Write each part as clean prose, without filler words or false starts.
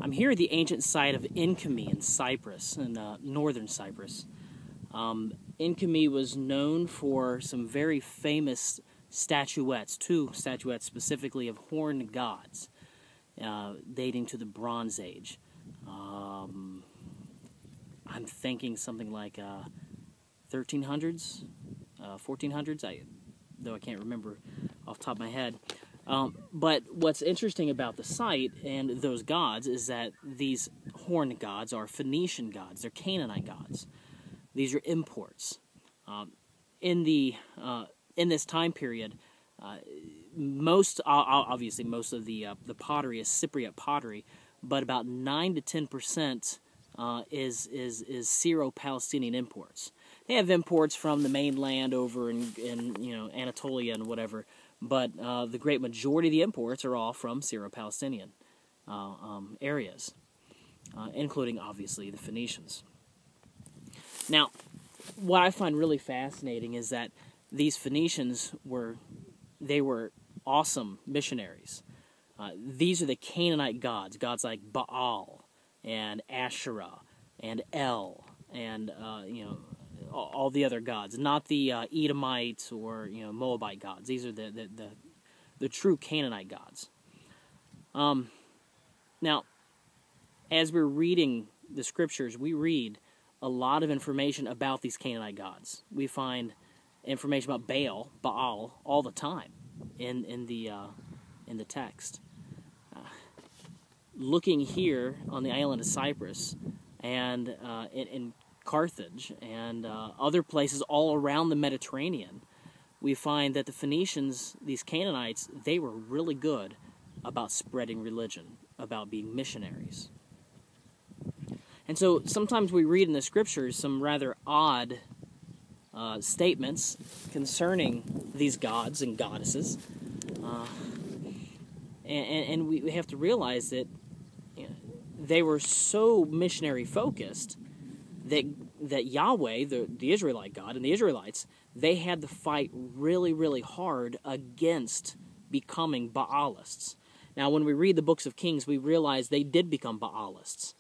I'm here at the ancient site of Enkomi in Cyprus, in northern Cyprus. Enkomi was known for some very famous statuettes, two statuettes specifically of horned gods, dating to the Bronze Age. I'm thinking something like 1300s, 1400s, though I can't remember off the top of my head. But what's interesting about the site and those gods is that these horned gods are Phoenician gods. They're Canaanite gods. These are imports. In this time period, obviously most of the pottery is Cypriot pottery, but about 9 to 10% is Syro-Palestinian imports. They have imports from the mainland over in Anatolia and whatever, but the great majority of the imports are all from Syro-Palestinian areas, including obviously the Phoenicians. Now, what I find really fascinating is that these Phoenicians were awesome missionaries. These are the Canaanite gods like Baal and Asherah and El and all the other gods, not the Edomite or Moabite gods. These are the true Canaanite gods. Now, as we're reading the scriptures, we read a lot of information about these Canaanite gods. We find information about Baal all the time in the text. Looking here on the island of Cyprus and in Carthage and other places all around the Mediterranean, we find that the Phoenicians, these Canaanites, they were really good about spreading religion, about being missionaries. And so sometimes we read in the scriptures some rather odd statements concerning these gods and goddesses. And we have to realize that they were so missionary focused that Yahweh, the Israelite God, and the Israelites, they had to fight really, really hard against becoming Baalists. Now, when we read the books of Kings, we realize they did become Baalists.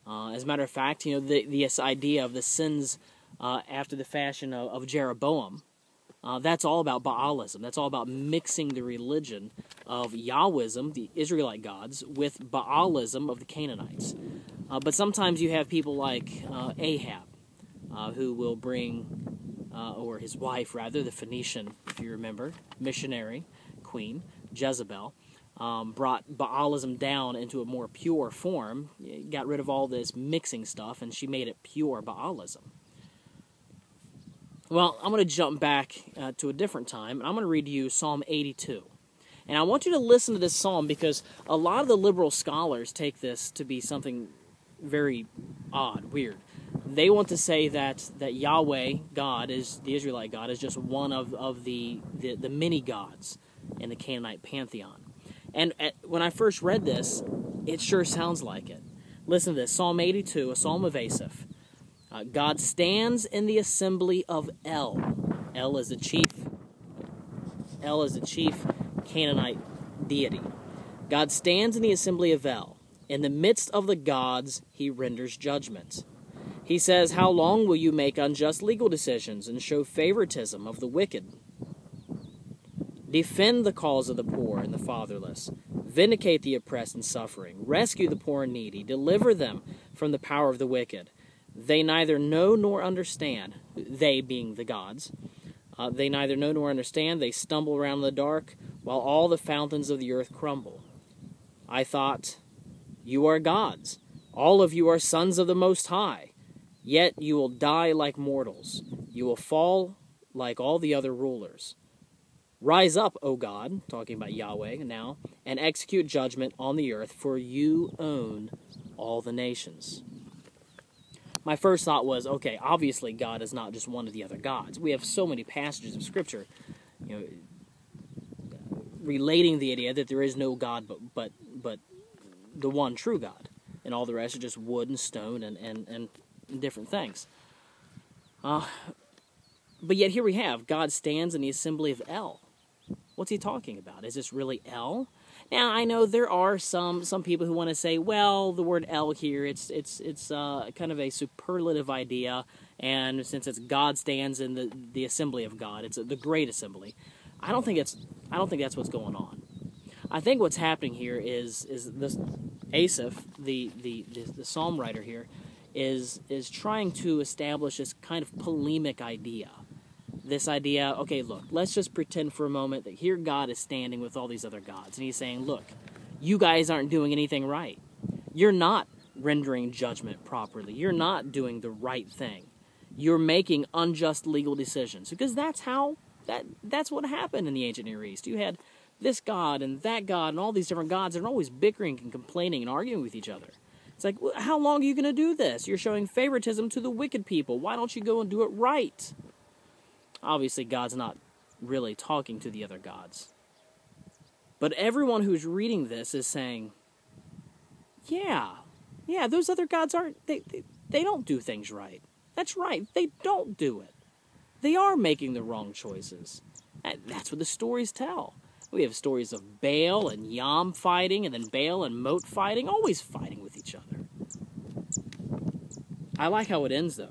As a matter of fact, this idea of the sins after the fashion of Jeroboam, that's all about Baalism. That's all about mixing the religion of Yahwism, the Israelite gods, with Baalism of the Canaanites. But sometimes you have people like Ahab, who will bring, or his wife rather, the Phoenician, if you remember, missionary queen, Jezebel, brought Baalism down into a more pure form, got rid of all this mixing stuff, and she made it pure Baalism. Well, I'm going to jump back to a different time, and I'm going to read to you Psalm 82. And I want you to listen to this psalm because a lot of the liberal scholars take this to be something very odd, weird. They want to say that Yahweh, God, is the Israelite God, is just one of the many gods in the Canaanite pantheon. And when I first read this, it sure sounds like it. Listen to this, Psalm 82, a psalm of Asaph. God stands in the assembly of El. El is the chief Canaanite deity. God stands in the assembly of El. In the midst of the gods, he renders judgment. He says, "How long will you make unjust legal decisions and show favoritism of the wicked? Defend the cause of the poor and the fatherless. Vindicate the oppressed and suffering. Rescue the poor and needy. Deliver them from the power of the wicked. They neither know nor understand," they being the gods. They neither know nor understand. They stumble around in the dark, while all the fountains of the earth crumble. I thought, you are gods. All of you are sons of the Most High. Yet you will die like mortals. You will fall like all the other rulers. Rise up, O God, talking about Yahweh now, and execute judgment on the earth, for you own all the nations. My first thought was, okay, obviously God is not just one of the other gods. We have so many passages of Scripture, relating the idea that there is no God but the one true God, and all the rest are just wood and stone and different things. But yet here we have, God stands in the assembly of El. What's he talking about? Is this really El? Now, I know there are some people who want to say, well, the word El here, it's kind of a superlative idea, and since it's God stands in the assembly of God, it's the great assembly. I don't think that's what's going on. I think what's happening here is this Asaph, the psalm writer here, is trying to establish this kind of polemic idea. This idea, okay, look, let's just pretend for a moment that here God is standing with all these other gods, and he's saying, look, you guys aren't doing anything right. You're not rendering judgment properly. You're not doing the right thing. You're making unjust legal decisions, because that's what happened in the ancient Near East. You had this god and that god and all these different gods, and they're always bickering and complaining and arguing with each other. It's like, well, how long are you going to do this? You're showing favoritism to the wicked people. Why don't you go and do it right? Obviously, God's not really talking to the other gods. But everyone who's reading this is saying, yeah, those other gods they don't do things right. That's right, they don't do it. They are making the wrong choices. And that's what the stories tell. We have stories of Baal and Yam fighting, and then Baal and Mot fighting, always fighting with each other. I like how it ends, though.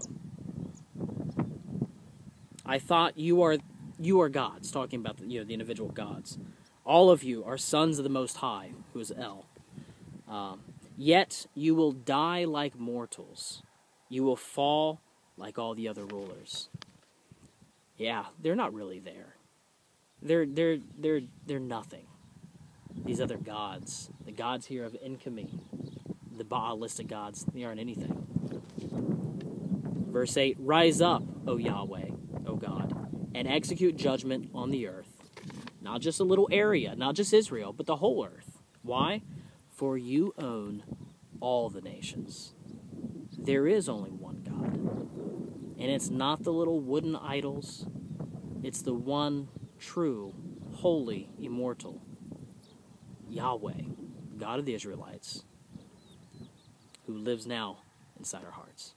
I thought you are gods, talking about the individual gods. All of you are sons of the Most High, who is El. Yet you will die like mortals. You will fall like all the other rulers. Yeah, they're not really there. They're nothing. These other gods, the gods here of Enkomi, the Baalistic gods, they aren't anything. Verse 8, rise up, O Yahweh, O God, and execute judgment on the earth. Not just a little area, not just Israel, but the whole earth. Why? For you own all the nations. There is only one God. And it's not the little wooden idols. It's the one true, holy, immortal Yahweh, God of the Israelites, who lives now inside our hearts.